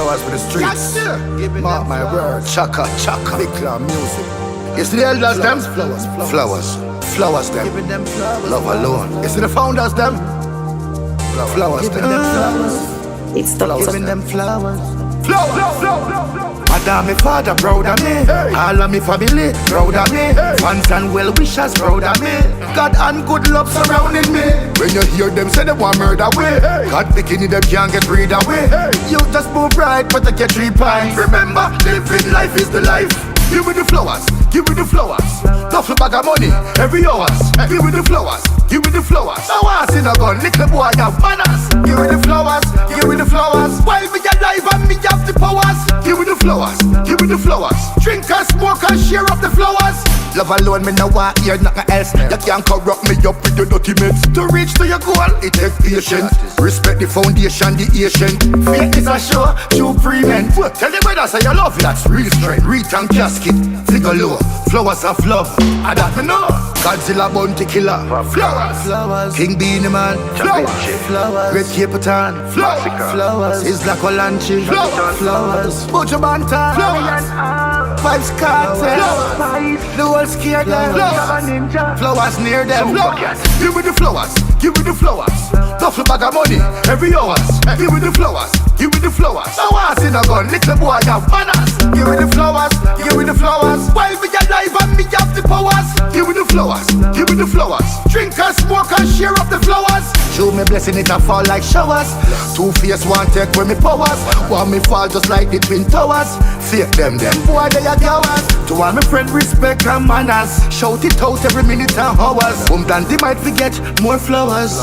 Flowers for the streets. Mark my word. Chaka, chaka. Big clown music. You see the elders them? Flowers. Flowers them. Love alone. You see the founders them? Flowers them. It's toddler. Giving them flowers. Madam, my father proud of me. All of me family proud of me. Fans and well wishers proud of me. God and good love surrounding me. When you hear them say they want murder way, God bikini them can't get rid away. You just move right, but I get 3 pints. Remember, living life is the life. Give me the flowers, give me the flowers. Duffel bag of money every hours. Give me the flowers, give me the flowers. I want in a gun, little boy have manners. Give me the flowers, give me the flowers. While me alive and me have the powers. Give me the flowers, give me the flowers. Drink and smoke and share up the flowers. Love alone, me no want hear nothing else. You can't corrupt me up with your dirty mates. To reach to your goal, it takes patience. Respect the foundation, the ancient. Faith is a show, true free men. Tell the brothers say you love it, that's real strength. Reach and casket, figure low. Flowers of love, I that me know. Godzilla bounty killer, flowers. King Beanie Man, flowers. Red Capitan, flowers. Isla Colanchi, flowers. Bojo Bantan, Vibes Cartel, the whole scared them. Flowers near them. Give me the flowers, give me the flowers. Duffel bag of money every hours. Give me the flowers, give me the flowers. I want in a gun, little boy have manners. Give me the flowers, give me the flowers. While me alive and me have the powers. Give me the flowers, give me the flowers. Drink and smoke and share up the flowers. Show me blessing it a fall like showers. Two-face one take with me powers. Want me fall just like the Twin Towers. Fake them boy they are cowards. To all my friend respect and manners. Shout it out every minute and hours. Dandy might forget more flowers.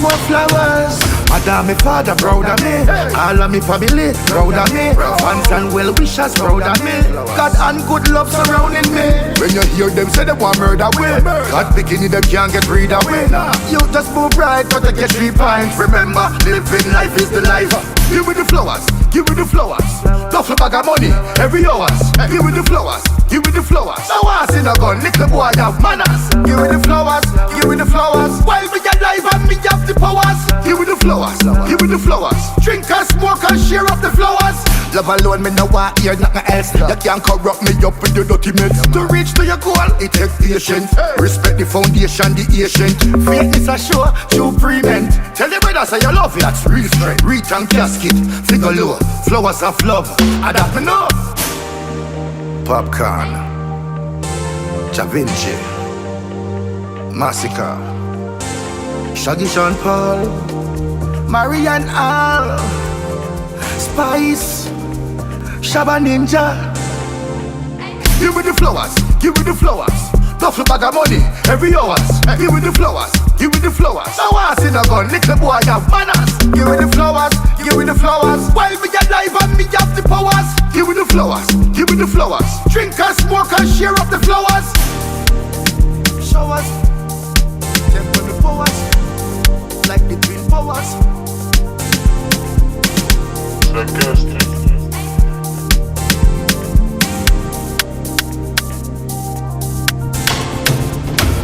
More flowers. Madam, my father proud of me. All of me family proud of me. Fans and well wishers proud of me. God and good love surrounding me. When you hear them say they want murder way, God bikini them can't get rid away. You just move right, but I get 3 pints. Remember, living life is the life. Give me the flowers, give me the flowers. Duffel bag of money every hours. Give me the flowers, give me the flowers. I want in a gun, little boy have manners. Give me the flowers, give me the flowers. While me alive and me have the powers. Give me the flowers, give me the flowers. Drink and smoke and share up the flowers. Love alone, me no want hear nothing else. You can't corrupt me up with your dirty mates. To reach to your goal, it takes patience. Respect the foundation, the ancient. Faith is a show, true free men. Tell the brothers say you love it, that's real strength. Reach and casket, figure low. Flowers of love, I that me know. Popcorn, Da Vinci, Massacre, Shaggy Sean Paul, Marian Al, Spice, Shabba Ninja. Give me the flowers, give me the flowers. Duffel bag of money every hours. Give me the flowers, give me the flowers. I want in a gun, little boy have manners. Give me the flowers, give me the flowers. While me alive and me have the powers. Give me the flowers, give me the flowers. Drink and smoke and share up the flowers. Showers, temple the powers, like the Twin Powers.